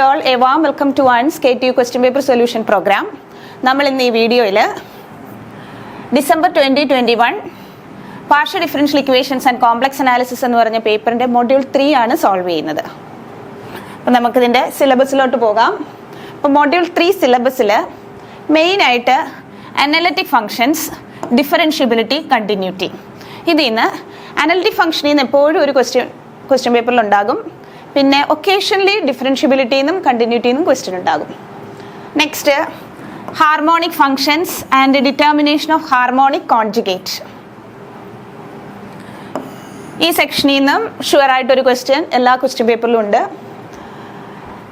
all, a warm welcome to ONCE KTU question paper solution program. നമ്മൾ ഇന്ന് ഈ വീഡിയോയിൽ December 2021 partial differential equations and complex analysis എന്ന് പറഞ്ഞ പേപ്പറിൻ്റെ മൊഡ്യൂൾ 3 ആണ് സോൾവ് ചെയ്യുന്നത്. അപ്പം നമുക്കിതിൻ്റെ സിലബസിലോട്ട് പോകാം. അപ്പോൾ മൊഡ്യൂൾ 3 സിലബസിൽ മെയിനായിട്ട് അനലിറ്റിക് ഫങ്ഷൻസ്, ഡിഫറൻഷ്യബിലിറ്റി, കണ്ടിന്യൂറ്റി. ഇതിൽ നിന്ന് അനലിറ്റിക് ഫംഗ്ഷനിൽ നിന്ന് എപ്പോഴും ഒരു ക്വസ്റ്റ്യൻ പേപ്പറിൽ ഉണ്ടാകും. പിന്നെ ഒക്കേഷണലി ഡിഫറൻഷ്യബിലിറ്റിന്നും കണ്ടിന്യൂറ്റിന്നും ക്വസ്റ്റ്യൻ ഉണ്ടാകും. Next harmonic functions and determination of harmonic conjugate. ഈ സെക്ഷനിൽ നിന്നും ഷുവറായിട്ടൊരു ക്വസ്റ്റ്യൻ എല്ലാ ക്വസ്റ്റ്യൻ പേപ്പറിലും ഉണ്ട്.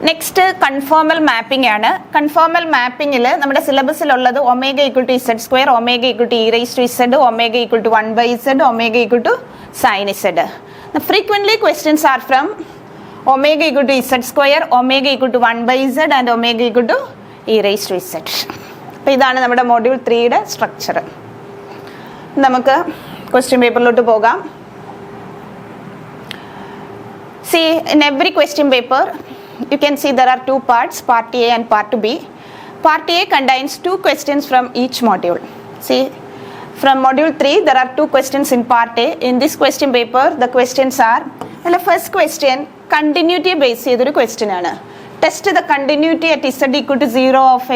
നെക്സ്റ്റ് കൺഫോർമൽ മാപ്പിംഗ് ആണ്. കൺഫോർമൽ മാപ്പിങ്ങിൽ നമ്മുടെ സിലബസിലുള്ളത് omega equal to Z square, omega equal to E raise to Z, omega equal to 1/z, omega equal to sine Z. Frequently questions are from omega equal to z square, omega equal to 1/z and omega equal to e raised to z. അപ്പോൾ ഇതാണ് നമ്മുടെ module 3യുടെ structure. നമുക്ക് question പേപ്പറിലോട്ട് പോകാം. See, in every question paper you can see there are two parts, part A and part B. Part A contains two questions from each module. See, from module 3 there are two questions in part A. In this question paper the questions are, well, first question continuity base ചെയ്തൊരു question ആണ്. Test the continuity at z equal to 0 of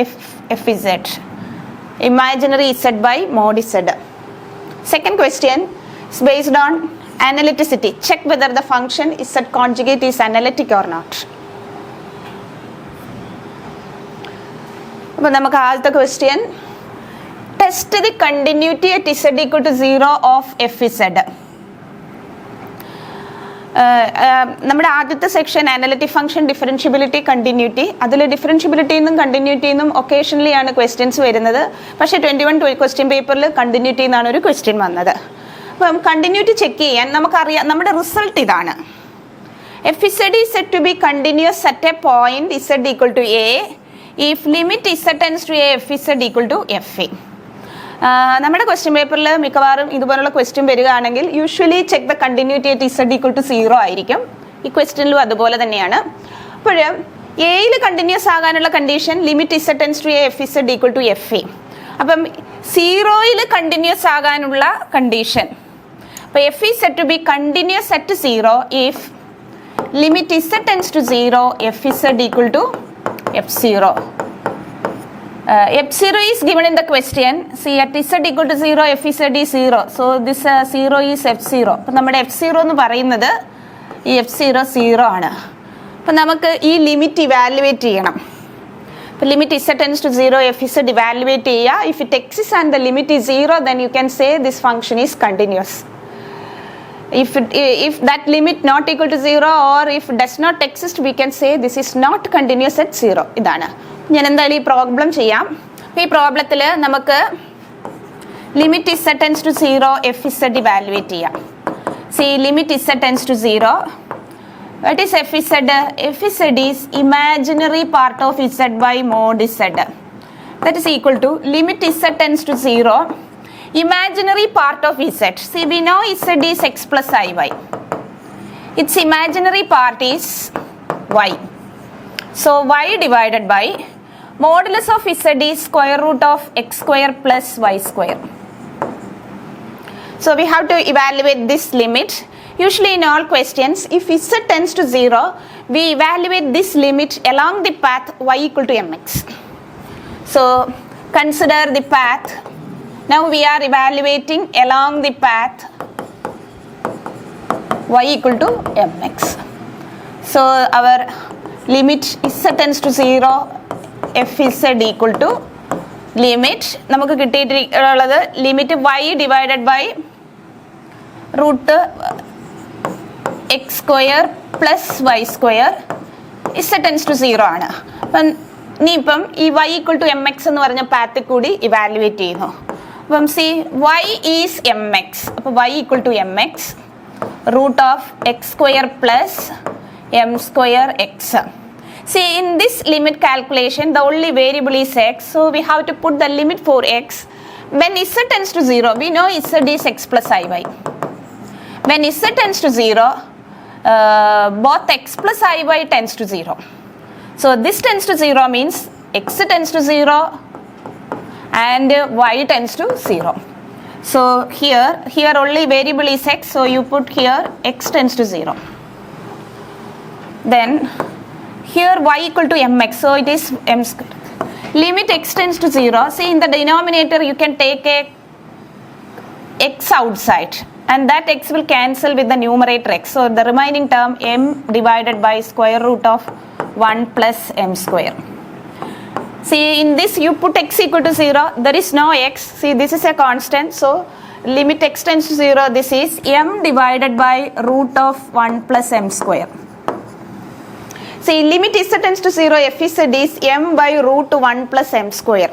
f z, imaginary z by mod z. Second question is based on analyticity. Check whether the function z conjugate is analytic or not. അപ്പോൾ നമുക്ക് ആദ്യത്തെ question, test the continuity at z equal to 0 of f z. നമ്മുടെ ആദ്യത്തെ section analytic function, differentiability, continuity. അതിൽ ഡിഫറൻഷ്യബിലിറ്റിന്നും കണ്ടിന്യൂറ്റിന്നും occasionally ആണ് questions വരുന്നത്. പക്ഷേ 21 ക്വസ്റ്റ്യൻ പേപ്പറിൽ കണ്ടിന്യൂറ്റി എന്നാണ് ഒരു ക്വസ്റ്റ്യൻ വന്നത്. അപ്പം കണ്ടിന്യൂറ്റി ചെക്ക് ചെയ്യാൻ നമുക്കറിയാം, നമ്മുടെ റിസൾട്ട് ഇതാണ്. F Z is said to be continuous at a point z equal to a if limit Z tends to a f Z equal to f a. നമ്മുടെ question പേപ്പറിൽ മിക്കവാറും ഇതുപോലുള്ള ക്വസ്റ്റ്യൻ വരികയാണെങ്കിൽ usually check the continuity at z equal to 0 ആയിരിക്കും. ഈ ക്വസ്റ്റ്യനിലും അതുപോലെ തന്നെയാണ്. അപ്പോൾ എയിൽ കണ്ടിന്യൂസ് ആകാനുള്ള condition limit Z tends to a f Z equal to f a. അപ്പം 0യിൽ കണ്ടിന്യൂസ് ആകാനുള്ള കണ്ടീഷൻ, അപ്പോൾ f is said to be continuous at 0 if limit Z tends to 0 F Z equal to f0. f0 is given in the question. See, at z equal to 0 f z is 0, so this 0 is f0. അപ്പോൾ നമ്മുടെ f0 എന്ന് പറയുന്നത് ഈ f0 0 ആണ്. അപ്പോൾ നമുക്ക് ഈ limit evaluate ചെയ്യണം. അപ്പോൾ limit z tends to 0 f z evaluate ചെയ്യുക. If it exist and the limit is 0 then you can say this function is continuous. If that limit not equal to 0 or if does not exist, we can say this is not continuous at 0. ഇതാണ്. ഞാൻ എന്തായാലും ഈ problem ചെയ്യാം. ഈ പ്രോബ്ലത്തിൽ നമുക്ക് limit Z tends to 0 F Z evaluate ചെയ്യാം. See limit Z tends to 0, what is F Z? F Z is imaginary part of Z by mod Z. That is equal to limit Z tends to 0 imaginary part of z. See, we know z is x plus iy. Its imaginary part is y. So y divided by modulus of z is square root of x square plus y square. So we have to evaluate this limit. Usually in all questions, if z tends to 0, we evaluate this limit along the path y equal to mx. So consider the path. Now we are evaluating along the path y equal to mx. So our limit z tends to 0 f z equal to limit നമുക്ക് കിട്ടിയിട്ടുള്ളത് limit y divided by root x square plus y square z tends to 0 ആണ്. അപ്പം ഇനിയിപ്പം ഈ y equal to mx എന്ന് പറഞ്ഞ പാത്തിൽ കൂടി evaluate ചെയ്യുന്നു. അപ്പം സി y ഈസ് mx, അപ്പോൾ y equal to mx root of x square plus m square x. See, in this limit calculation the only variable is x, so we have to put the limit for x. When z tends to 0, we know z is x plus iy. When z tends to 0, both x plus iy tends to 0. So this tends to 0 means x tends to 0 and y tends to 0. So here only variable is x, so you put here x tends to 0. Then here y equal to mx, so it is m squared. Limit x tends to 0. See, in the denominator you can take a x outside and that x will cancel with the numerator x. So the remaining term m divided by square root of 1 plus m square. See, in this you put x equal to 0. There is no x. See, this is a constant. So limit x tends to 0. This is m divided by root of 1 plus m square. See, limit z tends to 0, f z is m by root 1 plus m square.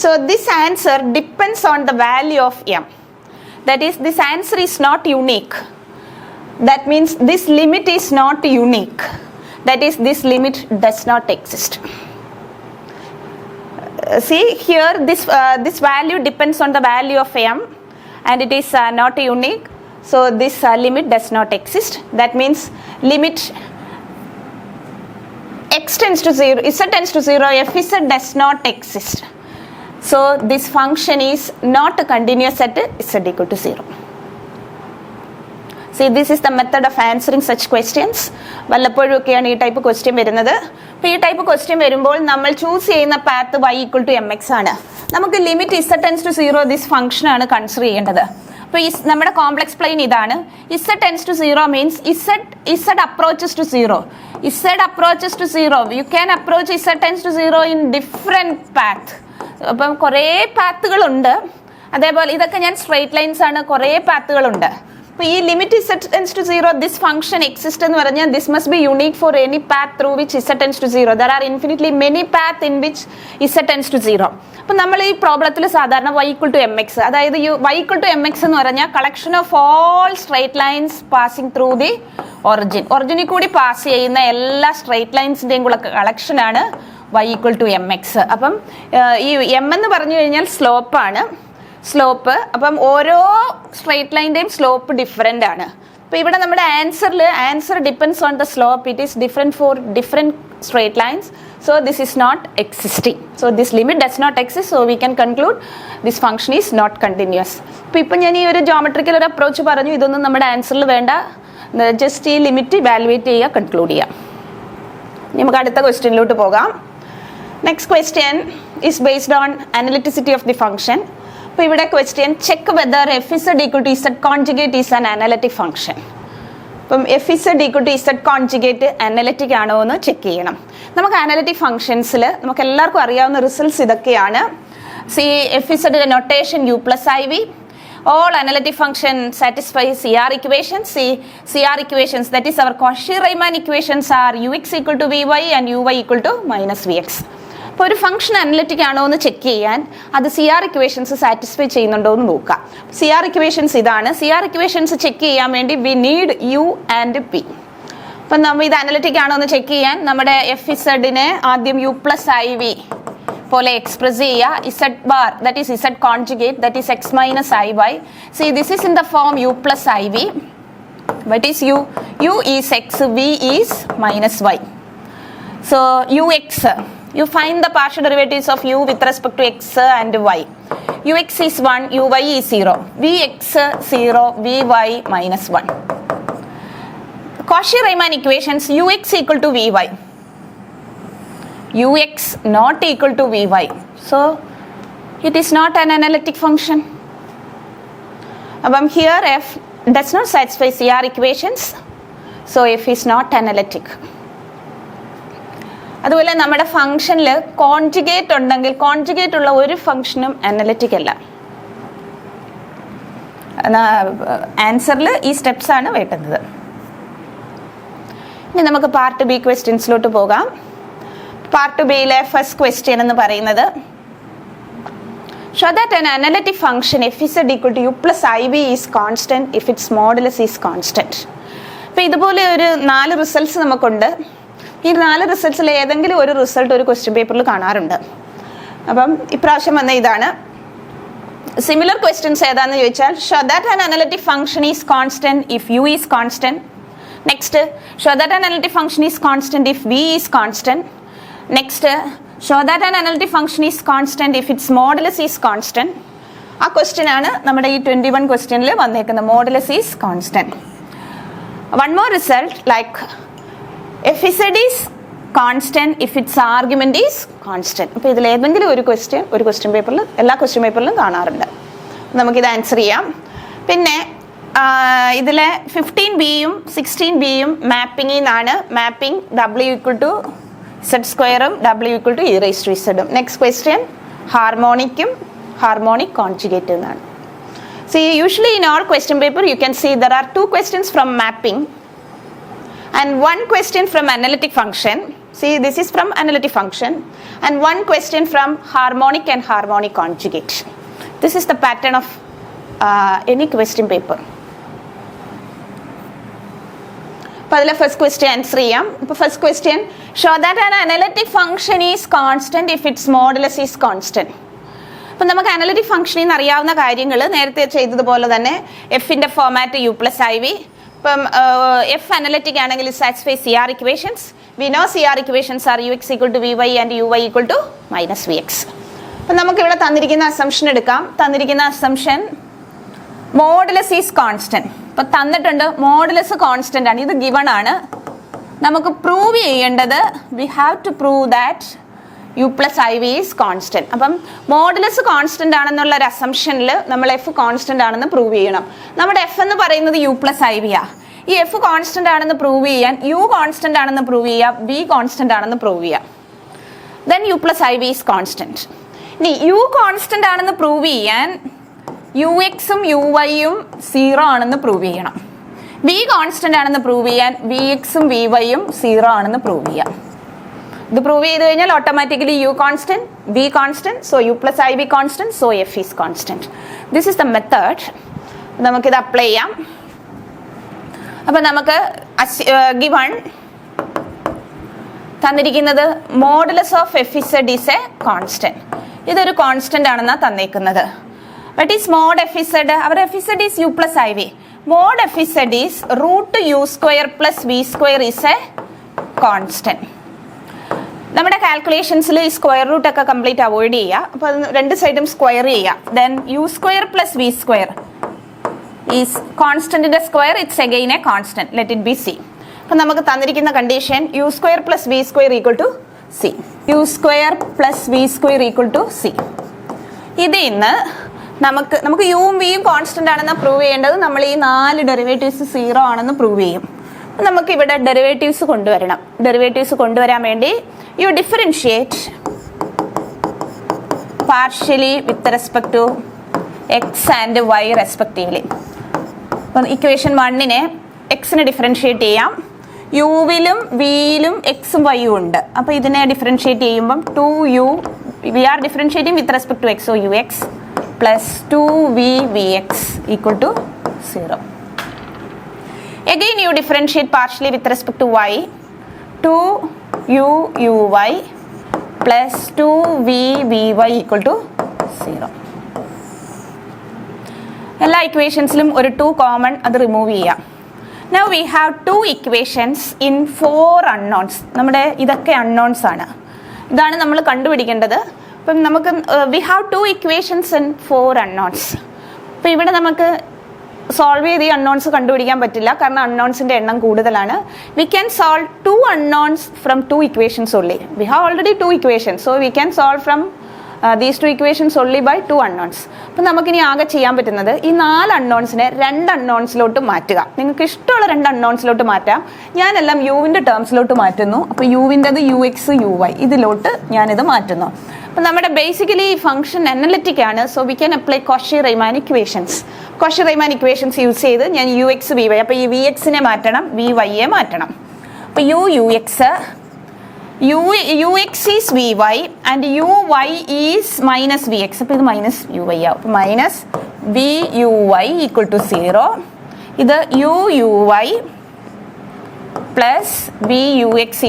So this answer depends on the value of m. That is, this answer is not unique. That means this limit is not unique. That is, this limit does not exist. See, here this value depends on the value of m and it is not unique. So this limit does not exist. That means limit x tends to 0, z tends to 0, f z does not exist. So this function is not continuous at z equal to 0. See, this is the method of answering such questions. വല്ലപ്പോഴും ഒക്കെയാണ് ഈ type question വരുന്നത്. അപ്പോൾ ഈ type question വരുമ്പോൾ നമ്മൾ choose ചെയ്യുന്ന path y equal to mx ആണ്. നമുക്ക് limit z tends to 0 this function ആണ് കൺസിഡർ ചെയ്യേണ്ടത്. അപ്പോൾ നമ്മുടെ കോംപ്ലക്സ് പ്ലെയിൻ ഇതാണ്. z tends to 0 means z approaches to 0. z approaches to 0. You can approach z tends to 0 in different path. അപ്പം കുറേ പാത്തുകളുണ്ട്. അതേപോലെ ഇതൊക്കെ ഞാൻ സ്ട്രെയിറ്റ് ലൈൻസ് ആണ്, കുറേ പാത്തുകളുണ്ട്. അപ്പോൾ ഈ limit z tends to 0 this function exist എന്ന് പറഞ്ഞാൽ this must be unique for any path through which z tends to 0. There are infinitely many path in which z tends to 0. അപ്പം നമ്മൾ ഈ പ്രോബ്ലത്തിൽ സാധാരണ y equal to mx, അതായത് y equal to mx എന്ന് പറഞ്ഞാൽ collection of all straight lines passing through the ഒറിജിനിൽ കൂടി pass ചെയ്യുന്ന എല്ലാ സ്ട്രെയിറ്റ് ലൈൻസിൻ്റെയും കൂടെ കളക്ഷനാണ് y equal to mx. അപ്പം ഈ m എന്ന് പറഞ്ഞു കഴിഞ്ഞാൽ സ്ലോപ്പാണ്. സ്ലോപ്പ് അപ്പം ഓരോ സ്ട്രെയിറ്റ് ലൈൻ്റെയും സ്ലോപ്പ് ഡിഫറെൻ്റ് ആണ്. അപ്പോൾ ഇവിടെ നമ്മുടെ answer depends on the slope. It is different for different straight lines. So this is not existing. So this limit does not exist. So we can conclude this function is not continuous. ഇപ്പോൾ ഞാൻ ഈ ഒരു geometrical ഒരു approach പറഞ്ഞു. ഇതൊന്നും നമ്മുടെ ആൻസറിൽ വേണ്ട. Just ഈ ലിമിറ്റ് ഇവാലുവേറ്റ് ചെയ്യുക, കൺക്ലൂഡ് ചെയ്യാം. നമുക്ക് അടുത്ത ക്വസ്റ്റ്യനിലോട്ട് പോകാം. Next question is based on analyticity of the function. അപ്പോൾ ഇവിടെ question check whether F Z equal to Z conjugate is an analytic function. അപ്പം F Z equal to Z conjugate analytic ആണോ എന്ന് ചെക്ക് ചെയ്യണം. നമുക്ക് അനലിറ്റിക് ഫംഗ്ഷൻസിൽ നമുക്ക് എല്ലാവർക്കും അറിയാവുന്ന റിസൾട്ട്സ് ഇതൊക്കെയാണ്. സി എഫ് ഇസഡിന്റെ notation U plus I V. All analytic function satisfy CR equations. CR equations, that is our Cauchy-Riemann equations, are ux equal to vy and uy equal to minus vx. അപ്പോൾ ഒരു function analytic ആണോ എന്ന് check ചെയ്യാൻ അത് CR equations satisfy ചെയ്യുന്നുണ്ടോ എന്ന് നോക്കാം. CR equations ഇതാണ്. CR ഇക്വേഷൻസ് ചെക്ക് ചെയ്യാൻ വേണ്ടി we need u and p. അപ്പം നമ്മൾ ഇത് അനലിറ്റിക് ആണോ എന്ന് ചെക്ക് ചെയ്യാൻ നമ്മുടെ എഫ് ഇസഡിനെ ആദ്യം u പ്ലസ് ഐ വി പോലെ എക്സ്പ്രസ് ചെയ്യുക. Z bar, that is z conjugate, that is x minus i y. See this is in the form u plus I v. What is u? u is x, v is minus y. So ux, you find the partial derivatives of u with respect to x and y. ux is 1, uy is 0. vx 0, vy minus 1. Cauchy-Riemann equations, ux equal to vy. ux not equal to vy. So it is not an analytic function. Here f does not satisfy CR equations. So f is not analytic. അതുപോലെ നമ്മുടെ ഫംഗ്ഷനിൽ conjugate ഉണ്ടെങ്കിൽ conjugate ഉള്ള ഒരു ഫംഗ്ഷനും analytic അല്ല. ആൻസറിൽ ഈ steps ആണ് വേണ്ടുന്നത്. ഇനി നമുക്ക് പാർട്ട് ബി ക്വസ്റ്റ്യൻസിലോട്ട് പോകാം. പാർട്ട് ബിയിലെ ഫസ്റ്റ് ക്വസ്റ്റ്യൻ എന്ന് പറയുന്നത് show that an analytic function f is equal to u plus iv is constant if its modulus is constant. അപ്പോൾ ഇതുപോലെ ഒരു 4 റിസൾട്ട്സ് നമുക്കുണ്ട്. ഈ 4 റിസൾട്ട്സിൽ ഏതെങ്കിലും ഒരു റിസൾട്ട് ഒരു ക്വസ്റ്റ്യൻ പേപ്പറിൽ കാണാറുണ്ട്. അപ്പം ഇപ്രാവശ്യം വന്ന ഇതാണ്. സിമിലർ ക്വസ്റ്റ്യൻസ് ഏതാണെന്ന് ചോദിച്ചാൽ show that an analytic function is constant if u is constant. Next, show that an analytic function is constant if v is constant. Next show that an analytic function is constant if it's modulus is constant. ആ question ആണ് നമ്മുടെ ഈ 21 ക്വസ്റ്റ്യനിൽ വന്നേക്കുന്നത്. Modulus is constant. One more result like FZ is constant if it's argument is constant. അപ്പോൾ ഇതിൽ ഏതെങ്കിലും ഒരു ക്വസ്റ്റ്യൻ പേപ്പറിൽ എല്ലാ ക്വസ്റ്റ്യൻ പേപ്പറിലും കാണാറുണ്ട്. നമുക്കിത് ആൻസർ ചെയ്യാം. പിന്നെ ഇതിലെ 15Bയും 16Bയും മാപ്പിംഗിൽ നിന്നാണ്. Mapping W=Z² W=E⁻Z. Next question ഹാർമോണിക്കും ഹാർമോണിക് കോൺജുഗേറ്റ് എന്നാണ്. See, usually in all question paper you can see there are 2 questions from mapping and 1 question from analytic function. See, this is from analytic function, and 1 question from harmonic and harmonic conjugate. This is the pattern of any question paper. Padala first question answer cheyam. First question, show that an analytic function is constant if its modulus is constant. അപ്പം നമുക്ക് analytic ഫംഗ്ഷനിൽ നിന്ന് അറിയാവുന്ന കാര്യങ്ങൾ നേരത്തെ ചെയ്തതുപോലെ തന്നെ എഫിൻ്റെ ഫോമാറ്റ് U+IV. ഇപ്പം എഫ് അനലിറ്റിക് ആണെങ്കിൽ satisfy CR equations. We know CR equations R UX = VY and UY = -VX. അപ്പം നമുക്കിവിടെ തന്നിരിക്കുന്ന അസംഷൻ എടുക്കാം. തന്നിരിക്കുന്ന അസംഷൻ മോഡുലസ് ഈസ് കോൺസ്റ്റന്റ്. ഇപ്പം തന്നിട്ടുണ്ട് മോഡുലസ് കോൺസ്റ്റന്റ് ആണ്. ഇത് ഗിവൺ ആണ്. നമുക്ക് പ്രൂവ് ചെയ്യേണ്ടത് we have to prove that U+IV is constant. അപ്പം മോഡുലസ് കോൺസ്റ്റന്റ് ആണെന്നുള്ള ഒരു അസംഷനിൽ നമ്മൾ എഫ് കോൺസ്റ്റന്റ് ആണെന്ന് പ്രൂവ് ചെയ്യണം. നമ്മുടെ എഫ് എന്ന് പറയുന്നത് U+IV ആ. ഈ എഫ് കോൺസ്റ്റന്റ് ആണെന്ന് പ്രൂവ് ചെയ്യാൻ U കോൺസ്റ്റന്റ് ആണെന്ന് പ്രൂവ് ചെയ്യാം, V കോൺസ്റ്റന്റ് ആണെന്ന് പ്രൂവ് ചെയ്യാം. Then U+IV is constant. ഇനി U കോൺസ്റ്റന്റ് ആണെന്ന് പ്രൂവ് ചെയ്യാൻ UXും UYയും 0 ആണെന്ന് പ്രൂവ് ചെയ്യണം. V കോൺസ്റ്റന്റ് ആണെന്ന് പ്രൂവ് ചെയ്യാൻ VXും VYയും 0 ആണെന്ന് പ്രൂവ് ചെയ്യാം. ഇത് പ്രൂവ് ചെയ്ത് കഴിഞ്ഞാൽ automatically U constant, V constant, so U+IV constant, so F is constant. This is the method. നമുക്കിത് അപ്ലൈ ചെയ്യാം. അപ്പം നമുക്ക് ഗിവൺ തന്നിരിക്കുന്നത് modulus of FZ is a constant. ഇതൊരു കോൺസ്റ്റന്റ് ആണെന്നാണ് തന്നേക്കുന്നത്. But is mod FZ, our FZ is U+IV. Mod FZ is √U² + V² is a constant. നമ്മുടെ കാൽക്കുലേഷൻസിൽ ഈ സ്ക്വയർ റൂട്ട് ഒക്കെ കംപ്ലീറ്റ് അവോയ്ഡ് ചെയ്യുക. അപ്പോൾ അത് രണ്ട് സൈഡും സ്ക്വയർ ചെയ്യുക. ദെൻ U² + V² ഈസ് കോൺസ്റ്റന്റിന്റെ square, it's again a constant, let it be C. അപ്പം നമുക്ക് തന്നിരിക്കുന്ന condition U² + V² = C. U² + V² = C. ഇതിൽ നിന്ന് നമുക്ക് യുവും വിയും കോൺസ്റ്റന്റ് ആണെന്ന് പ്രൂവ് ചെയ്യേണ്ടത് നമ്മൾ ഈ 4 ഡെറിവേറ്റീവ്സ് 0 ആണെന്ന് പ്രൂവ് ചെയ്യും. നമുക്ക് ഇവിടെ ഡെറിവേറ്റീവ്സ് കൊണ്ടുവരണം. ഡെറിവേറ്റീവ്സ് കൊണ്ടുവരാൻ വേണ്ടി you differentiate partially with respect to x and y respectively. അപ്പം ഇക്വേഷൻ 1നെ എക്സിനെ ഡിഫറൻഷിയേറ്റ് ചെയ്യാം. യുവിലും വിയിലും എക്സും വൈയും ഉണ്ട്. അപ്പോൾ ഇതിനെ ഡിഫറൻഷിയേറ്റ് ചെയ്യുമ്പം 2u, we are differentiating with respect to x, so ux plus 2vvx = 0. Again you differentiate partially with respect to y, 2uuy plus 2vvy = 0. എല്ലാ ഇക്വേഷൻസിലും ഒരു 2 കോമൺ, അത് റിമൂവ് ചെയ്യാം. Now we have 2 equations in 4 unknowns. നമ്മുടെ ഇതൊക്കെ unknowns ആണ്. ഇതാണ് നമ്മൾ കണ്ടുപിടിക്കേണ്ടത്. അപ്പം നമുക്ക് we have 2 equations in 4 unknowns. അപ്പം ഇവിടെ നമുക്ക് സോൾവ് ചെയ്ത് ഈ അൺനോൺസ് കണ്ടുപിടിക്കാൻ പറ്റില്ല, കാരണം അൺനോൺസിൻ്റെ എണ്ണം കൂടുതലാണ്. We can solve 2 unknowns from 2 equations only. We have already 2 equations, so we can solve from these 2 equations only by 2 unknowns. അപ്പം നമുക്കിനി ആകെ ചെയ്യാൻ പറ്റുന്നത് ഈ 4 unknownsനെ 2 unknownsലോട്ട് മാറ്റുക. നിങ്ങൾക്ക് ഇഷ്ടമുള്ള 2 unknownsലോട്ട് മാറ്റാം. ഞാനെല്ലാം യുവിൻ്റെ ടേംസിലോട്ട് മാറ്റുന്നു. അപ്പോൾ യുവിൻ്റെത് UX UY ഇതിലോട്ട് ഞാനിത് മാറ്റുന്നു. അപ്പം നമ്മുടെ ബേസിക്കലി ഈ ഫംഗ്ഷൻ അനലിറ്റിക് ആണ്, so we can apply കോഷി-റീമാൻ equations. കോഷി-റീമാൻ equations use ചെയ്ത് ഞാൻ UX VY, അപ്പോൾ ഈ VXനെ മാറ്റണം, VYയെ മാറ്റണം. അപ്പോൾ UX is VY and UY is -VX. അപ്പോൾ ഇത് -UY ആവും. അപ്പോൾ -VUY = 0. ഇത് UUY പ്ലസ് VUX =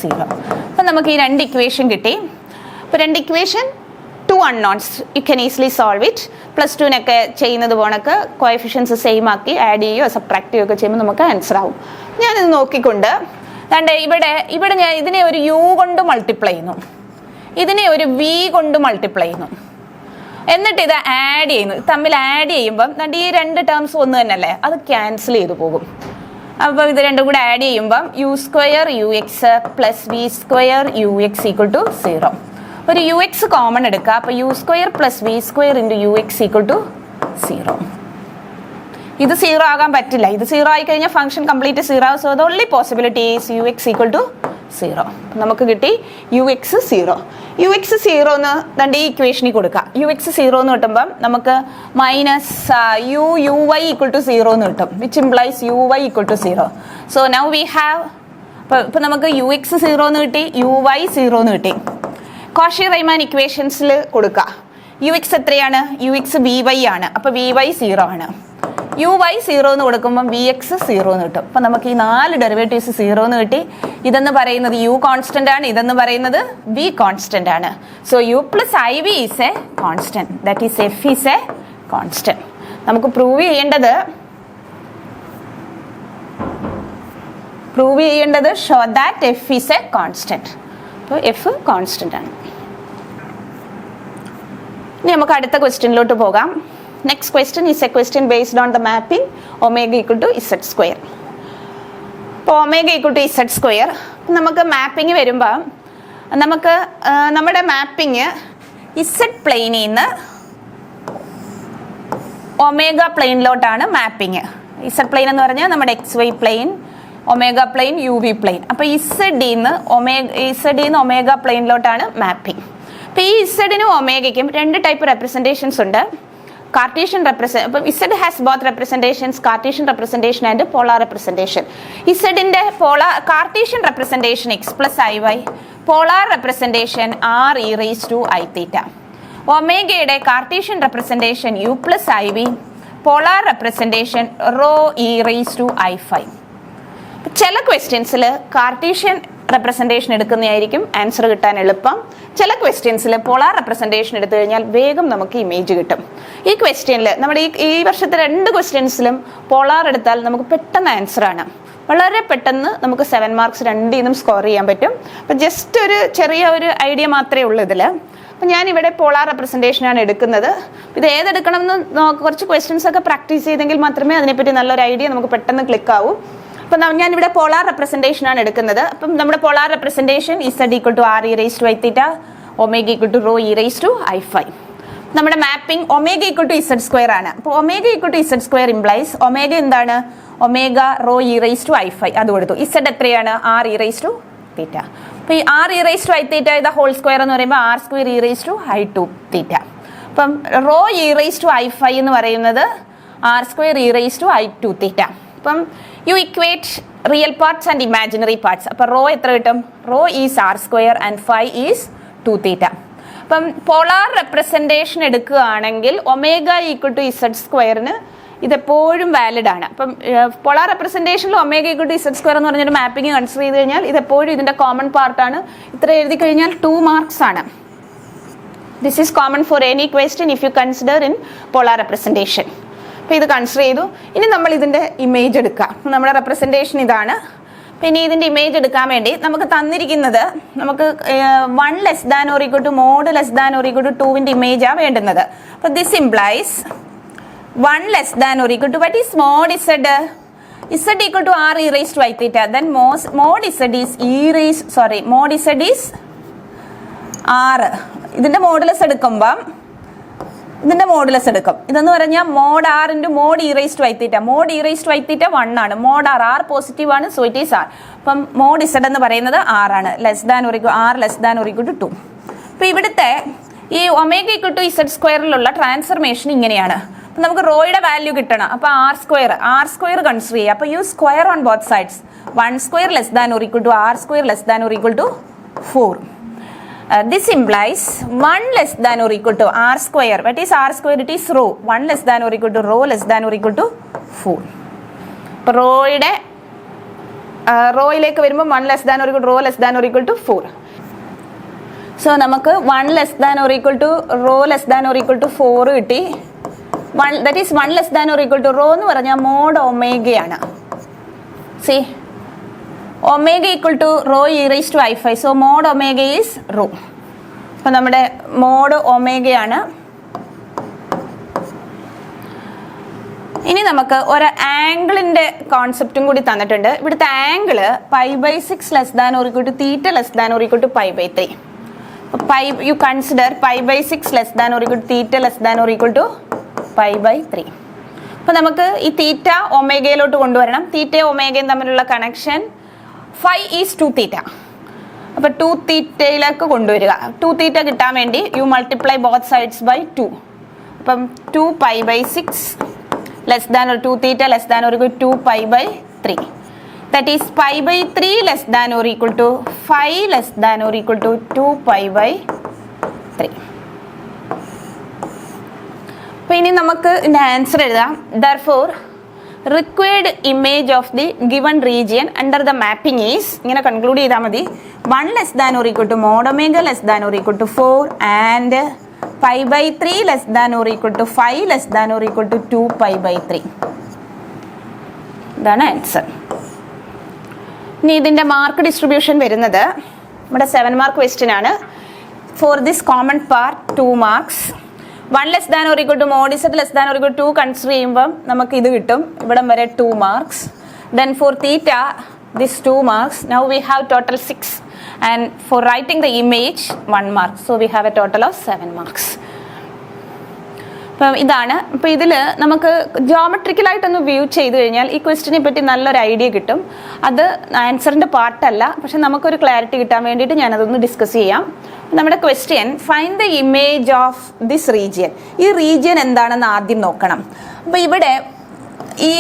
0. അപ്പം നമുക്ക് ഈ 2 ഇക്വേഷൻ കിട്ടി. അപ്പോൾ 2 equation 2 unknowns, you can easily solve it. +2നൊക്കെ ചെയ്യുന്നത് പോണക്ക് കോഎഫിഷ്യൻസ് സെയിം ആക്കി ആഡ് ചെയ്യുകയോ സബ്ട്രാക്ട് ചെയ്യുകയോ ഒക്കെ ചെയ്യുമ്പോൾ നമുക്ക് ആൻസർ ആവും. ഞാനിത് നോക്കിക്കൊണ്ട് അതുകൊണ്ട് ഇവിടെ ഞാൻ ഇതിനെ ഒരു യു കൊണ്ട് മൾട്ടിപ്ലൈ ചെയ്യുന്നു, ഇതിനെ ഒരു വി കൊണ്ട് മൾട്ടിപ്ലൈ ചെയ്യുന്നു, എന്നിട്ട് ഇത് ആഡ് ചെയ്യുന്നു. തമ്മിൽ ആഡ് ചെയ്യുമ്പം ഈ രണ്ട് ടേംസ് ഒന്ന് തന്നെയല്ലേ, അത് ക്യാൻസൽ ചെയ്ത് പോകും. അപ്പോൾ ഇത് രണ്ടും കൂടെ ആഡ് ചെയ്യുമ്പം u square u x plus v square u x equal to 0. ഒരു യു എക്സ് കോമൺ എടുക്കുക. അപ്പോൾ u square plus v square into u x equal to 0. ഇത് 0 ആകാൻ പറ്റില്ല. ഇത് 0 ആയി കഴിഞ്ഞാൽ ഫംഗ്ഷൻ കംപ്ലീറ്റ് 0 ആവും. So the only possibility is u x equal to 0. നമുക്ക് കിട്ടി യു എക്സ് 0. യു എക്സ് 0 എന്ന് രണ്ട് ഈ ഇക്വേഷനിൽ കൊടുക്കുക. യു എക്സ് 0 എന്ന് കിട്ടുമ്പം നമുക്ക് minus u y equal to 0 എന്ന് കിട്ടും, which implies u y equal to 0. So now we have, ഇപ്പം നമുക്ക് യു എക്സ് 0 എന്ന് കിട്ടി, യു വൈ 0 എന്ന് കിട്ടി. കോഷി റൈമാൻ ഇക്വേഷൻസിൽ കൊടുക്കുക. യു എക്സ് എത്രയാണ്? യു എക്സ് വി വൈ ആണ്. അപ്പോൾ വി വൈ 0 ആണ്. യു വൈ 0 എന്ന് കൊടുക്കുമ്പം വി എക്സ് 0 എന്ന് കിട്ടും. അപ്പം നമുക്ക് ഈ 4 ഡെറിവേറ്റീവ്സ് 0 എന്ന് കിട്ടി. ഇതെന്ന് പറയുന്നത് യു കോൺസ്റ്റന്റ് ആണ്, ഇതെന്ന് പറയുന്നത് വി കോൺസ്റ്റന്റ് ആണ്. So U plus I V is a constant, that is F is a constant. നമുക്ക് പ്രൂവ് ചെയ്യേണ്ടത് show that F is a constant. അപ്പോൾ എഫ് കോൺസ്റ്റന്റ് ആണ്. ഇനി നമുക്ക് അടുത്ത ക്വസ്റ്റ്യനിലോട്ട് പോകാം. Next question is a question based on the mapping omega equal to Z square. ഇപ്പോൾ omega equal to Z square നമുക്ക് മാപ്പിംഗ് വരുമ്പോൾ നമുക്ക് നമ്മുടെ മാപ്പിംഗ് ഇസഡ് പ്ലെയിനിൽ നിന്ന് ഒമേഗ പ്ലെയിനിലോട്ടാണ് മാപ്പിംഗ്. ഇസഡ് പ്ലെയിൻ എന്ന് പറഞ്ഞാൽ നമ്മുടെ x y plane, omega plane, u v plane. അപ്പോൾ ഇസഡിൽ നിന്ന് ഒമേഗ പ്ലെയിനിലോട്ടാണ് മാപ്പിംഗ്. അപ്പോൾ ഈ ഇസഡിനും ഒമേഗയ്ക്കും രണ്ട് ടൈപ്പ് റെപ്രസെൻറ്റേഷൻസ് ഉണ്ട്. കാർട്ടീഷ്യൻ അപ്പം Z has both representations, Cartesian representation and polar representation. ഇസഡിൻ്റെ Cartesian representation X plus I Y, polar representation R E raise to I theta. ഒമേഗയുടെ Cartesian representation U plus I V, polar representation rho E raise to I phi. ചില ക്വസ്റ്റ്യൻസിൽ Cartesian representation എടുക്കുന്നതായിരിക്കും answer കിട്ടാൻ എളുപ്പം. ചില ക്വസ്റ്റ്യൻസിൽ polar representation എടുത്തു കഴിഞ്ഞാൽ വേഗം നമുക്ക് ഇമേജ് കിട്ടും. ഈ ക്വസ്റ്റ്യനിൽ നമ്മുടെ ഈ വർഷത്തെ 2 ക്വസ്റ്റ്യൻസിലും പോളാർ എടുത്താൽ നമുക്ക് പെട്ടെന്ന് ആൻസറാണ്. വളരെ പെട്ടെന്ന് നമുക്ക് 7 മാർക്സ് രണ്ടിൽ നിന്നും സ്കോർ ചെയ്യാൻ പറ്റും. അപ്പം ജസ്റ്റ് ഒരു ചെറിയ ഒരു ഐഡിയ മാത്രമേ ഉള്ളൂ ഇതിൽ. അപ്പം ഞാനിവിടെ പോളാർ റെപ്രസെൻറ്റേഷനാണ് എടുക്കുന്നത്. ഇത് ഏതെടുക്കണം എന്ന് കുറച്ച് ക്വസ്റ്റ്യൻസ് ഒക്കെ പ്രാക്ടീസ് ചെയ്തെങ്കിൽ മാത്രമേ അതിനെപ്പറ്റി നല്ലൊരു ഐഡിയ നമുക്ക് പെട്ടെന്ന് ക്ലിക്ക് ആവൂ. അപ്പം ഞാനിവിടെ പോളാർ റെപ്രസെൻറ്റേഷൻ ആണ് എടുക്കുന്നത്. അപ്പം നമ്മുടെ polar representation Z equal to R E raise to I theta, omega equal to rho E raise to I phi. നമ്മുടെ mapping omega equal to Z square ആണ്. അപ്പോൾ omega equal to Z square implies omega എന്താണ്? Omega rho E raise to I phi. അത് കൊടുത്തു. Z എത്രയാണ്? R E raise to theta. അപ്പോൾ ഈ R E raise to I theta ഇത് whole square എന്ന് പറയുമ്പോൾ R square E raise to I two theta. അപ്പം rho E raise to I phi എന്ന് പറയുന്നത് R square E raise to I two theta. അപ്പം you equate real parts and imaginary parts. അപ്പം rho എത്ര കിട്ടും? Rho is R square and phi is 2 theta. അപ്പം polar representation എടുക്കുകയാണെങ്കിൽ omega equal to Z സ്ക്വയറിന് ഇതെപ്പോഴും വാലിഡ് ആണ്. അപ്പം പോളാർ റെപ്രസെൻറ്റേഷനിൽ omega equal to Z square എന്ന് പറഞ്ഞൊരു മാപ്പിംഗ് കൺസിഡർ ചെയ്ത് കഴിഞ്ഞാൽ ഇതെപ്പോഴും ഇതിൻ്റെ കോമൺ പാർട്ടാണ്. ഇത്ര എഴുതി കഴിഞ്ഞാൽ 2 മാർക്സ് ആണ്. This is common for any question if you consider in polar representation. അപ്പോൾ ഇത് കൺസിഡർ ചെയ്തു. ഇനി നമ്മൾ ഇതിൻ്റെ ഇമേജ് എടുക്കാം. നമ്മുടെ റെപ്രസെൻറ്റേഷൻ ഇതാണ്. പിന്നെ ഇതിൻ്റെ ഇമേജ് എടുക്കാൻ വേണ്ടി നമുക്ക് തന്നിരിക്കുന്നത് നമുക്ക് 1 less than or equal to mod less than or equal to 2വിൻ്റെ ഇമേജാണ് വേണ്ടുന്നത്. അപ്പോൾ this implies 1 less than or equal to what is mod Z? Z equal to R E raise to I theta. Then mod Z is mod Z is R. ഇതിൻ്റെ modulus എടുക്കുമ്പം ഇതിൻ്റെ modulus എടുക്കും. ഇതെന്ന് പറഞ്ഞാൽ mod R into mod E raise to I theta. Mod E raise to I തീറ്റ 1 ആണ്. Mod R positive ആണ്, so it is R. അപ്പം mod Z എന്ന് പറയുന്നത് ആർ ആണ്. Less than or equal R less than or equal to 2. അപ്പോൾ ഇവിടുത്തെ ഈ omega equal to Z സ്ക്വയറിലുള്ള ട്രാൻസ്ഫർമേഷൻ ഇങ്ങനെയാണ്. അപ്പം നമുക്ക് റോയുടെ വാല്യൂ കിട്ടണം. അപ്പോൾ ആർ സ്ക്വയർ കൺസിഡർ ചെയ്യുക. അപ്പോൾ u square on both sides. 1 square less than or equal to r square less than or equal to 4. This implies 1 less than or equal to r square. What is r square? It is rho. 1 less than or equal to rho less than or equal to 4. അപ്പോൾ റോയിലേക്ക് വരുമ്പോൾ 1 less than or equal to rho less than or equal to 4. So നമുക്ക് 1 less than or equal to rho less than or equal to 4 കിട്ടി. That is 1 less than or equal to rho എന്ന് പറഞ്ഞാൽ mod ഒമേഗയാണ്. See omega equal to rho E raise to i5. So mod omega is rho. അപ്പം നമ്മുടെ mode ഒമേഗയാണ്. ഇനി നമുക്ക് ഒരു ആംഗിളിന്റെ കോൺസെപ്റ്റും കൂടി തന്നിട്ടുണ്ട്. ഇവിടുത്തെ angle π/6 less than or equal to theta less than or equal to π/3. You consider π/6 less than or equal to theta less than or equal to π/3. അപ്പൊ നമുക്ക് ഈ തീറ്റ ഒമേഗയിലോട്ട് കൊണ്ടുവരണം. തീറ്റയും ഒമേഗയും തമ്മിലുള്ള കണക്ഷൻ φ ഈസ് 2θ. അപ്പൊ 2θയിലേക്ക് കൊണ്ടുവരിക. 2θ കിട്ടാൻ വേണ്ടി you multiply both sides by 2. അപ്പം 2π/6 less than or 2θ less than or equal to 2π/3. That is π/3 less than or equal to 5 less than or equal to 2π/3. അപ്പോൾ ഇനി നമുക്ക് ഇതിൻ്റെ ആൻസർ എഴുതാം. Therefore, required image of the given region under the mapping is, ഇങ്ങനെ conclude ചെയ്താൽ മതി, 1 less than or equal to mod omega less than or equal to 4 and π/3 less than or equal to 5 less than or equal to 2π/3. ഇതാണ് answer. ഇനി ഇതിൻ്റെ mark distribution വരുന്നത് നമ്മുടെ 7 mark question ആണ്. For this common part 2 marks. 1 less than or equal to mod Z less than or equal to consider ചെയ്യുമ്പം നമുക്ക് ഇത് കിട്ടും. ഇവിടം വരെ 2 marks. Then for theta this 2 marks. Now we have total 6. And for writing the image 1 mark. So we have a total of 7 marks. അപ്പം ഇതാണ്. അപ്പോൾ ഇതിൽ നമുക്ക് ജോമെട്രിക്കലായിട്ടൊന്ന് വ്യൂ ചെയ്ത് കഴിഞ്ഞാൽ ഈ ക്വസ്റ്റിനെ പറ്റി നല്ലൊരു ഐഡിയ കിട്ടും. അത് ആൻസറിൻ്റെ പാർട്ടല്ല, പക്ഷെ നമുക്കൊരു ക്ലാരിറ്റി കിട്ടാൻ വേണ്ടിയിട്ട് ഞാനതൊന്ന് ഡിസ്കസ് ചെയ്യാം. നമ്മുടെ question, find the image of this region. ഈ റീജിയൻ എന്താണെന്ന് ആദ്യം നോക്കണം. അപ്പോൾ ഇവിടെ ഈ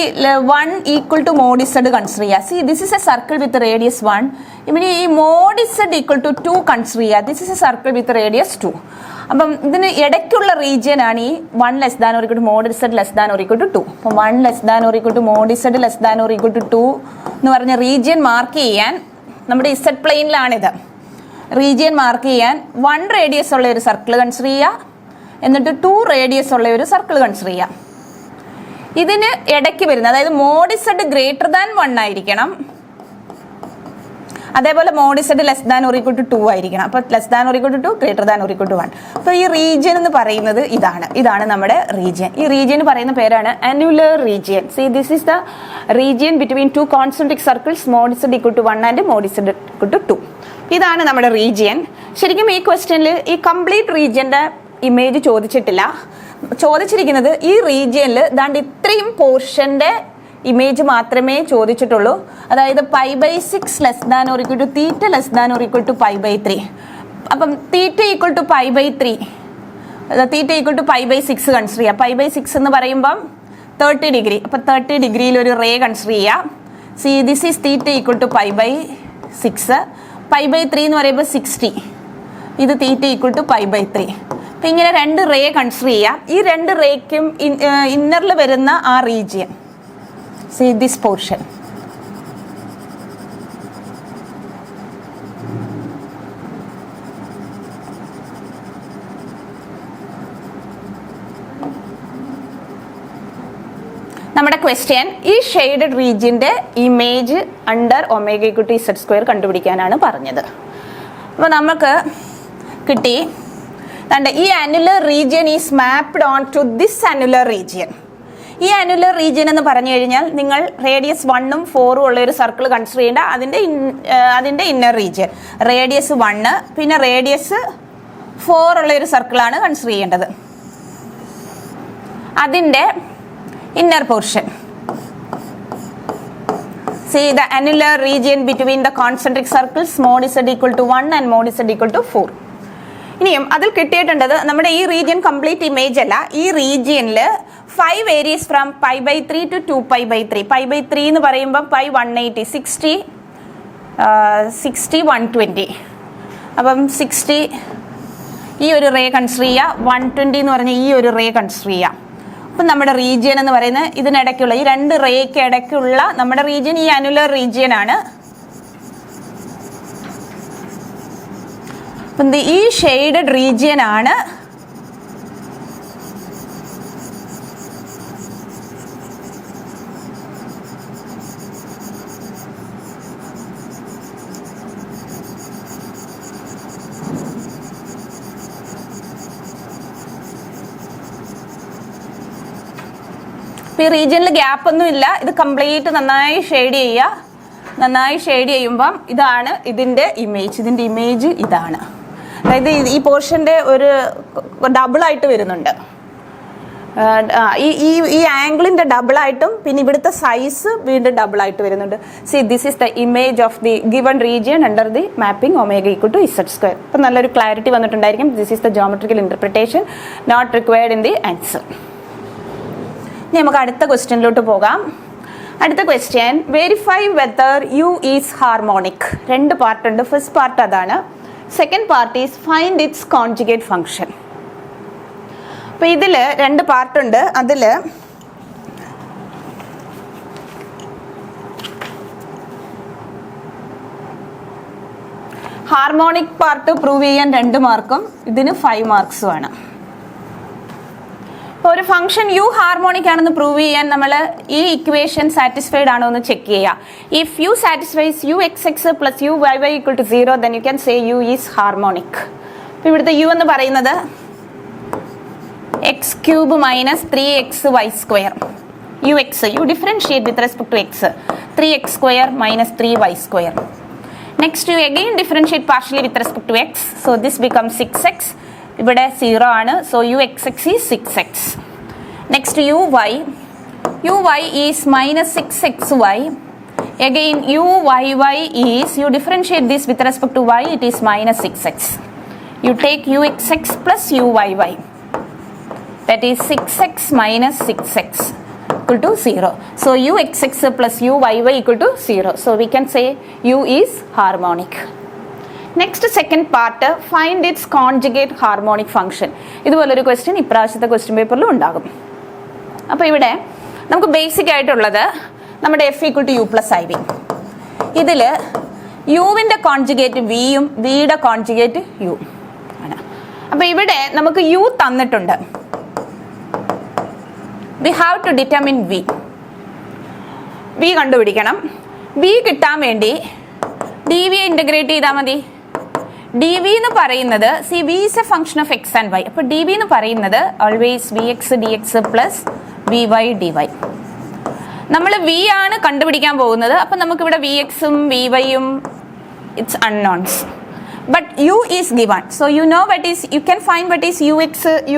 1 equal to mod Z consider ചെയ്യുക. See this is a circle with radius 1. ഇവിടെ ഈ mod Z equal to 2 consider ചെയ്യുക. This is a circle with radius 2. അപ്പം ഇതിന് ഇടയ്ക്കുള്ള റീജിയൻ ആണ് ഈ 1 less than or equal to mod Z less than or equal to 2. അപ്പം 1 less than or equal to mod Z less than or equal to 2 എന്ന് പറഞ്ഞ region mark ചെയ്യാൻ നമ്മുടെ ഇസഡ് പ്ലെയിനിലാണിത്. റീജിയൻ മാർക്ക് ചെയ്യാൻ 1 റേഡിയസ് ഉള്ള ഒരു സർക്കിൾ കൺസിഡർ ചെയ്യുക, എന്നിട്ട് 2 റേഡിയസ് ഉള്ള ഒരു സർക്കിൾ കൺസിഡർ ചെയ്യുക. ഇതിന് ഇടയ്ക്ക് വരുന്നത്, അതായത് മോഡ് ഇസഡ് ഗ്രേറ്റർ ദാൻ 1 ആയിരിക്കണം, അതേപോലെ mod Z less than or equal to 2 ആയിരിക്കണം. അപ്പോൾ less than or equal to 2, greater than or equal to 1. അപ്പോൾ ഈ റീജിയൻ എന്ന് പറയുന്നത് ഇതാണ് നമ്മുടെ റീജിയൻ. ഈ റീജിയൻ പറയുന്ന പേരാണ് annular region. See this is the region between 2 concentric circles mod Z equal to 1 and mod Z equal to 2. ഇതാണ് നമ്മുടെ റീജിയൻ. ശരിക്കും ഈ ക്വസ്റ്റ്യനിൽ ഈ കംപ്ലീറ്റ് റീജിയൻ്റെ ഇമേജ് ചോദിച്ചിട്ടില്ല. ചോദിച്ചിരിക്കുന്നത് ഈ റീജിയനിൽ ദാണ്ട് ഇത്രയും പോർഷൻ്റെ ഇമേജ് മാത്രമേ ചോദിച്ചിട്ടുള്ളൂ. അതായത് π/6 less than or equal to theta less than or equal to π/3. അപ്പം theta equal to π/3, theta equal to π/6 consider ചെയ്യുക. π/6 എന്ന് പറയുമ്പം 30 ഡിഗ്രി. അപ്പം 30 ഡിഗ്രിയിൽ ഒരു റേ കൺസിഡർ ചെയ്യുക. See this is theta equal to π/6. π/3 എന്ന് പറയുമ്പോൾ 60. ഇത് തീറ്റ ഈക്വൽ ടു π/3. അപ്പം ഇങ്ങനെ 2 റേ കൺസിഡർ ചെയ്യുക. ഈ 2 റേക്കും ഇന്നറിൽ വരുന്ന ആ റീജിയൻ, സി ദിസ് പോർഷൻ. നമ്മുടെ ക്വസ്റ്റ്യൻ ഈ ഷെയ്ഡഡ് റീജിയൻ്റെ image under omega equal to Z square കണ്ടുപിടിക്കാനാണ് പറഞ്ഞത്. അപ്പോൾ നമുക്ക് കിട്ടി, ഈ annular region is mapped onto this annular region. ഈ അനുലർ റീജിയൻ എന്ന് പറഞ്ഞു കഴിഞ്ഞാൽ നിങ്ങൾ റേഡിയസ് 1ഉം 4ഉം ഉള്ള ഒരു സർക്കിൾ കൺസിഡർ ചെയ്യേണ്ട, അതിൻ്റെ ഇന്നർ റീജിയൻ. റേഡിയസ് 1 പിന്നെ റേഡിയസ് 4 ഉള്ള ഒരു സർക്കിളാണ് കൺസിഡർ ചെയ്യേണ്ടത്. അതിൻ്റെ inner portion. See the annular region between the concentric circles mod z equal to 1 and mod z equal to 4. ഇനിയും അതിൽ കിട്ടിയിട്ടുണ്ടത് നമ്മുടെ ഈ റീജിയൻ കംപ്ലീറ്റ് ഇമേജ് അല്ല. ഈ റീജിയനിൽ 5 വേരീസ് ഫ്രം π/3 ടു 2π/3. π/3 എന്ന് പറയുമ്പോൾ π 180, 60 120. അപ്പം 60 ഈ ഒരു റേ കൺസിഡർ ചെയ്യുക, 120 എന്ന് പറഞ്ഞാൽ ഈ ഒരു റേ കൺസിഡർ ചെയ്യുക. അപ്പം നമ്മുടെ റീജിയൻ എന്ന് പറയുന്നത് ഇതിനിടയ്ക്കുള്ള ഈ 2 റേക്ക് ഇടയ്ക്കുള്ള നമ്മുടെ റീജിയൻ ഈ അനുലർ റീജിയൻ ആണ്. അപ്പം ഈ ഷെയ്ഡഡ് റീജിയൻ ആണ് അപ്പോൾ ഈ റീജിയനിൽ ഗ്യാപ്പ് ഒന്നും ഇല്ല. ഇത് കംപ്ലീറ്റ് നന്നായി ഷെയ്ഡ് ചെയ്യുക. നന്നായി ഷെയ്ഡ് ചെയ്യുമ്പം ഇതാണ് ഇതിൻ്റെ ഇമേജ് ഇതാണ്. അതായത് ഈ പോർഷൻ്റെ ഒരു ഡബിളായിട്ട് വരുന്നുണ്ട്. ഈ ആംഗിളിൻ്റെ ഡബിളായിട്ടും പിന്നെ ഇവിടുത്തെ സൈസ് വീണ്ടും ഡബിളായിട്ട് വരുന്നുണ്ട്. See this is the image of the given region under the mapping omega equal to Z². അപ്പം നല്ലൊരു ക്ലാരിറ്റി വന്നിട്ടുണ്ടായിരിക്കും. This is the geometrical interpretation not required in the answer. ഇനി നമുക്ക് അടുത്ത ക്വസ്റ്റ്യനിലോട്ട് പോകാം. അടുത്ത question, verify whether U is harmonic. 2 പാർട്ടുണ്ട്. ഫസ്റ്റ് പാർട്ട് അതാണ്. Second part is find its conjugate function. അപ്പോൾ ഇതിൽ 2 പാർട്ടുണ്ട്. അതിൽ ഹാർമോണിക് പാർട്ട് പ്രൂവ് ചെയ്യാൻ 2 മാർക്കും ഇതിന് 5 മാർക്സുമാണ്. ഇപ്പോൾ ഒരു ഫംഗ്ഷൻ യു ഹാർമോണിക് ആണെന്ന് പ്രൂവ് ചെയ്യാൻ നമ്മൾ ഈ ഇക്വേഷൻ സാറ്റിസ്ഫൈഡ് ആണോ എന്ന് ചെക്ക് ചെയ്യുക. If u satisfies u x x plus u y y equal to 0 then you can say u is harmonic. അപ്പോൾ ഇവിടുത്തെ യു എന്ന് പറയുന്നത് x³ minus 3xy². You differentiate with respect to x. 3x² minus 3y². Next you again differentiate partially with respect to x. So this become 6x. ഇവിടെ 0 ആണ്. So u x x is 6x. Next u y is minus 6xy. Again u y y is, you differentiate this with respect to y, it is minus 6x. You take u x x plus u y y, that is 6x minus 6x equal to 0. So ux plus uyy equal to 0. So we can say u is harmonic. Next second part, find its conjugate harmonic function. ഇതുപോലൊരു question ഇപ്രാവശ്യത്തെ question പേപ്പറിലും ഉണ്ടാകും. അപ്പോൾ ഇവിടെ നമുക്ക് basic ആയിട്ടുള്ളത് നമ്മുടെ f equal to u plus iv. ഇതിൽ യുവിൻ്റെ കോൺജുഗേറ്റ് വിയും വിയുടെ കോൺജുഗേറ്റ് യു ആണ്. അപ്പോൾ ഇവിടെ നമുക്ക് യു തന്നിട്ടുണ്ട്. We have to determine v. v കണ്ടുപിടിക്കണം. v കിട്ടാൻ വേണ്ടി dv ഇൻ്റഗ്രേറ്റ് ചെയ്താൽ മതി. dv എന്ന് പറയുന്നത് v is a function of x and y. അപ്പോൾ dv എന്ന് പറയുന്നത് always vx dx plus vy dy. നമ്മൾ v ആണ് കണ്ടുപിടിക്കാൻ പോകുന്നത്. അപ്പോൾ നമുക്കിവിടെ vxഉം vyയും it's unknowns. But u is given. So you know what is, you can find what is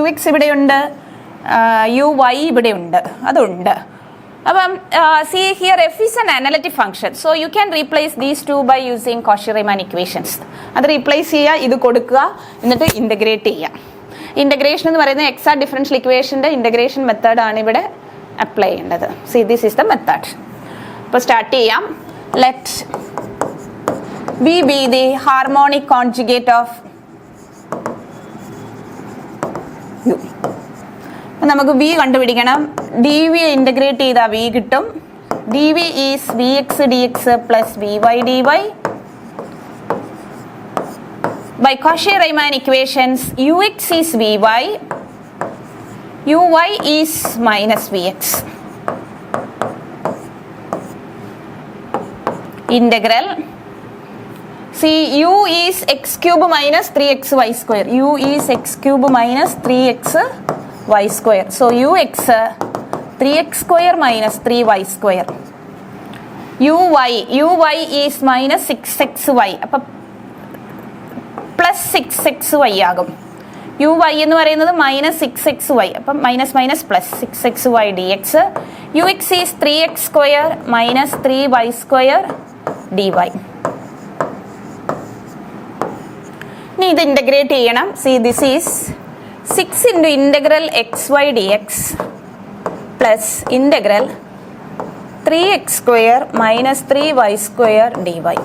ux ഇവിടെയുണ്ട്, യു വൈ ഇവിടെ ഉണ്ട്, അതുണ്ട്. അപ്പം see here f is an analytic function. So you can replace these 2 by using Cauchy Riemann equations. അത് replace ചെയ്യുക, ഇത് കൊടുക്കുക, എന്നിട്ട് ഇൻ്റഗ്രേറ്റ് ചെയ്യുക. ഇൻ്റഗ്രേഷൻ എന്ന് പറയുന്നത് എക്സാക്ട് ഡിഫറൻഷ്യൽ ഇക്വേഷൻ്റെ ഇൻ്റഗ്രേഷൻ മെത്തേഡാണ് ഇവിടെ അപ്ലൈ ചെയ്യേണ്ടത്. See this is the method. അപ്പോൾ സ്റ്റാർട്ട് ചെയ്യാം. Let v be the harmonic conjugate of u. നമുക്ക് v കണ്ടുപിടിക്കണം. ഡി വി ഇൻ്റഗ്രേറ്റ് ചെയ്താൽ v കിട്ടും. D v is v x d x plus v y d y. By Cauchy Riemann equations u x is v y, u y is minus v x. Integral see u is x³ minus 3xy². U is x³ minus 3xy². So ux 3x² minus 3y². uy is minus 6xy. അപ്പം plus 6xy ആകും. uy എന്ന് പറയുന്നത് minus 6xy. അപ്പം minus minus plus 6xy dx. ux is 3x² minus 3y² dy. ഇനി ഇത് integrate ചെയ്യണം. C this is 6 into integral xy dx plus integral 3x² minus 3y² dy.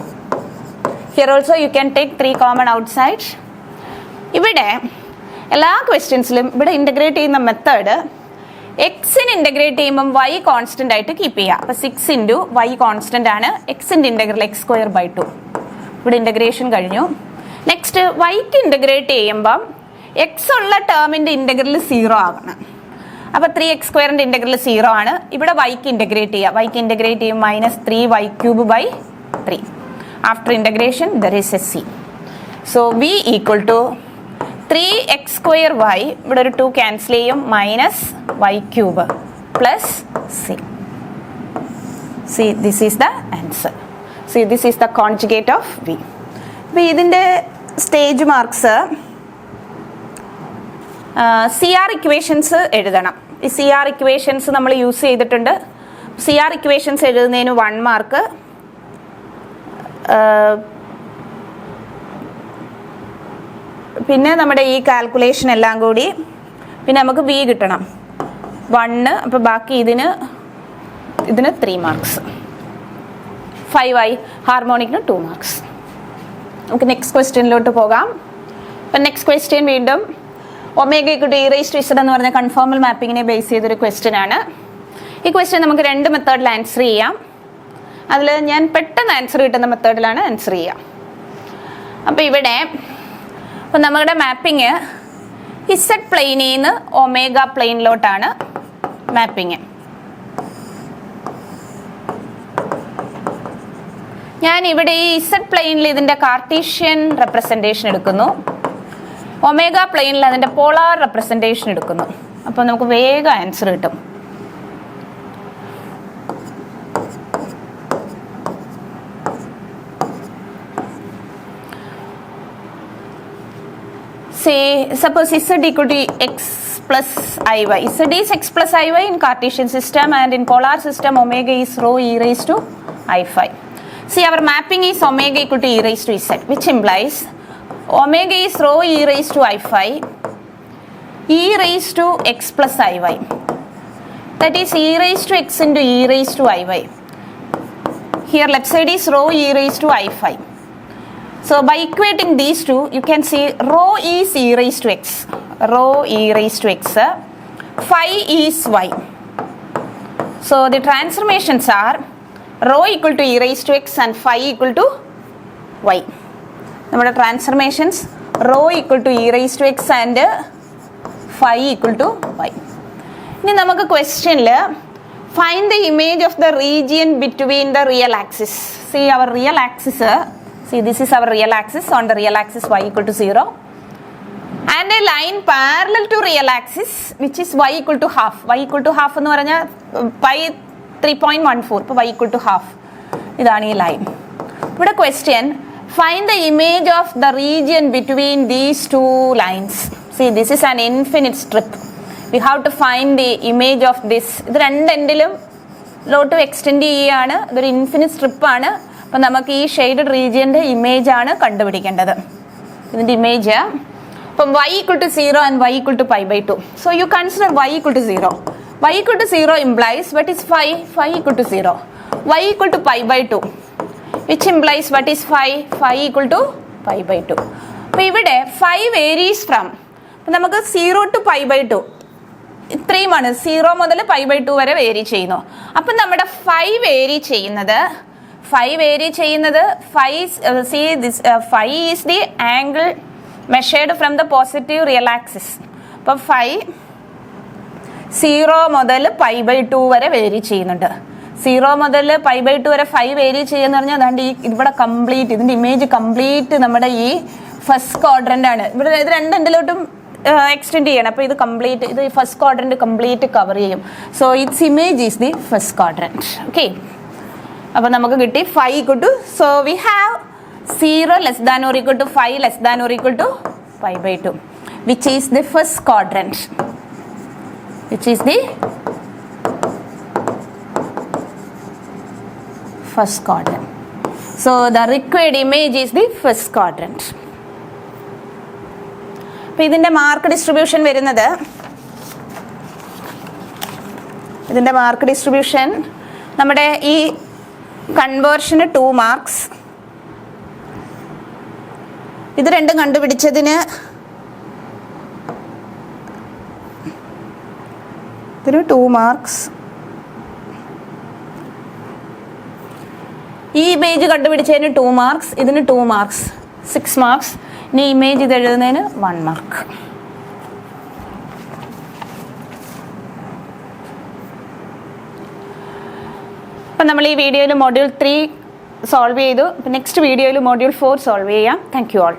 Here also you can take 3 common outside. ഇവിടെ എല്ലാ ക്വസ്റ്റ്യൻസിലും ഇവിടെ integrate ചെയ്യുന്ന method എക്സിന് integrate ചെയ്യുമ്പം y constant ആയിട്ട് കീപ്പ് ചെയ്യുക. അപ്പോൾ 6 into y കോൺസ്റ്റൻ്റ് ആണ്. എക്സിൻ്റെ ഇൻ്റഗ്രൽ x²/2. ഇവിടെ ഇൻ്റഗ്രേഷൻ കഴിഞ്ഞു. നെക്സ്റ്റ് വൈക്ക് ഇൻ്റഗ്രേറ്റ് ചെയ്യുമ്പം എക്സ് ഉള്ള ടേമിൻ്റെ ഇൻ്റഗ്രൽ 0 ആകണം. അപ്പോൾ 3x² ഇൻ്റഗ്രൽ 0 ആണ്. ഇവിടെ വൈക്ക് ഇൻ്റഗ്രേറ്റ് ചെയ്യുക. വൈക്ക് ഇൻ്റഗ്രേറ്റ് ചെയ്യും minus 3y³/3. After integration there is a c. So v equal to 3x² y, ഇവിടെ ഒരു 2 ക്യാൻസൽ ചെയ്യും, minus y³ plus C. See, this is the answer. See, this is the conjugate of V. അപ്പോൾ ഇതിൻ്റെ stage marks CR equations എഴുതണം. ഈ CR equations നമ്മൾ use ചെയ്തിട്ടുണ്ട്. CR equations എഴുതുന്നതിന് 1 മാർക്ക്, പിന്നെ നമ്മുടെ ഈ കാൽക്കുലേഷൻ എല്ലാം കൂടി, പിന്നെ നമുക്ക് V കിട്ടണം 1. അപ്പോൾ ബാക്കി ഇതിന് 3 മാർക്സ്, 5 ആയി. ഹാർമോണിക്കിന് 2 മാർക്സ്. നമുക്ക് നെക്സ്റ്റ് ക്വസ്റ്റ്യനിലോട്ട് പോകാം. അപ്പം നെക്സ്റ്റ് ക്വസ്റ്റ്യൻ വീണ്ടും omega equal to E raise to z എന്ന് പറഞ്ഞ കൺഫോമൽ മാപ്പിങ്ങിനെ ബേസ് ചെയ്തൊരു ക്വസ്റ്റ്യൻ ആണ്. ഈ ക്വസ്റ്റ്യൻ നമുക്ക് 2 മെത്തേഡിൽ ആൻസർ ചെയ്യാം. അതിൽ ഞാൻ പെട്ടെന്ന് ആൻസർ കിട്ടുന്ന മെത്തേഡിലാണ് ആൻസർ ചെയ്യുക. അപ്പോൾ ഇവിടെ അപ്പം നമ്മുടെ മാപ്പിങ് ഇസഡ് പ്ലെയിനിൽ നിന്ന് ഒമേഗ പ്ലെയിനിലോട്ടാണ് മാപ്പിങ്. ഞാൻ ഇവിടെ ഈ ഇസഡ് പ്ലെയിനിൽ ഇതിൻ്റെ കാർട്ടീഷ്യൻ റെപ്രസെൻറ്റേഷൻ എടുക്കുന്നു, ഒമേഗ പ്ലെയിനിൽ അതിൻ്റെ പോളാർ റെപ്രസെൻറ്റേഷൻ എടുക്കുന്നു. അപ്പോൾ നമുക്ക് വേഗം ആൻസർ കിട്ടും. Say, suppose Z equal to x plus iy. Z is x plus iy in Cartesian system, and in polar system omega is rho e raised to I phi. See, our mapping is omega equal to e raised to z, which implies omega is rho e raised to I phi e raised to x plus iy. That is e raised to x into e raised to iy. Here left side is rho e raised to I phi. So by equating these two, you can see rho is e raised to x, rho e raised to x, phi is y. So the transformations are rho equal to e raised to x and phi equal to y. നമ്മുടെ transformations rho equal to e raised to x and phi equal to y. ഇനി നമുക്ക് ക്വസ്റ്റ്യനിൽ find the image of the region between the real axis. See, our real axis, see, this is our real axis. On the real axis y equal to 0 and a line parallel to real axis which is y equal to half. Y equal to half എന്ന് പറഞ്ഞാൽ pi 3.14. ഇപ്പോൾ y equal to half. ഇതാണ് ഈ line. ഇവിടെ question find the image of the region between these two lines. See, this is an infinite strip. We have to find the image of this. ഇത് രണ്ട് എൻഡിലും ലോട്ട് extend ചെയ്യുകയാണ്. ഇതൊരു infinite സ്ട്രിപ്പാണ്. അപ്പം നമുക്ക് ഈ ഷെയ്ഡഡ് റീജിയൻ്റെ ഇമേജ് ആണ് കണ്ടുപിടിക്കേണ്ടത്. ഇതിൻ്റെ ഇമേജ് അപ്പം y equal to 0 and y equal to pi by 2. So you consider y equal to 0. Y equal to 0 implies what is phi? Phi equal to 0. Y equal to pi by 2, which implies what is phi? Phi equal to pi by 2. അപ്പോൾ ഇവിടെ phi varies from, അപ്പം നമുക്ക് 0 to pi by 2 ഇത്രയുമാണ്. 0 മുതൽ pi by 2 വരെ vary ചെയ്യുന്നു. അപ്പം നമ്മുടെ phi വേരി ചെയ്യുന്നത് see this phi is the angle measured from the positive real axis. അപ്പോൾ phi 0 മുതൽ pi by 2 വരെ വേരി ചെയ്യുന്നുണ്ട്. 0 മുതൽ pi by 2 വരെ phi വേരി ചെയ്യുന്ന പറഞ്ഞാൽ അതാണ്ട് ഈ ഇവിടെ കംപ്ലീറ്റ് ഇതിൻ്റെ ഇമേജ് കംപ്ലീറ്റ് നമ്മുടെ ഈ ഫസ്റ്റ് ക്വാഡ്രൻ്റ് ആണ്. ഇവിടെ ഇത് രണ്ടെണ്ടിലോട്ടും എക്സ്റ്റെൻഡ് ചെയ്യണം. അപ്പോൾ ഇത് കംപ്ലീറ്റ് ഇത് ഫസ്റ്റ് ക്വാഡ്രൻ്റ് കംപ്ലീറ്റ് കവർ ചെയ്യും. So it's image is the first quadrant. Okay, അപ്പോൾ നമുക്ക് കിട്ടി phi equal to, so we have 0 less than or equal to phi less than or equal to pi by 2, which is the first quadrant, which is the first quadrant. So the required image is the first quadrant. അപ്പോൾ ഇതിൻ്റെ mark distribution വരുന്നത്, ഇതിൻ്റെ mark distribution നമ്മുടെ ഈ കൺവേർഷന് 2 marks, ഇത് രണ്ടും കണ്ടുപിടിച്ചതിന് ഇതിന് 2 marks, ഈ ഇമേജ് കണ്ടുപിടിച്ചതിന് 2 മാർക്സ്, ഇതിന് 2 മാർക്സ്, 6 മാർക്സ്. ഇനി ഇമേജ് ഇത് എഴുതുന്നതിന് 1 മാർക്ക്. അപ്പം നമ്മൾ ഈ വീഡിയോയിൽ മൊഡ്യൂൾ 3 സോൾവ് ചെയ്തു. നെക്സ്റ്റ് വീഡിയോയിൽ മൊഡ്യൂൾ 4 സോൾവ് ചെയ്യാം. Thank you all.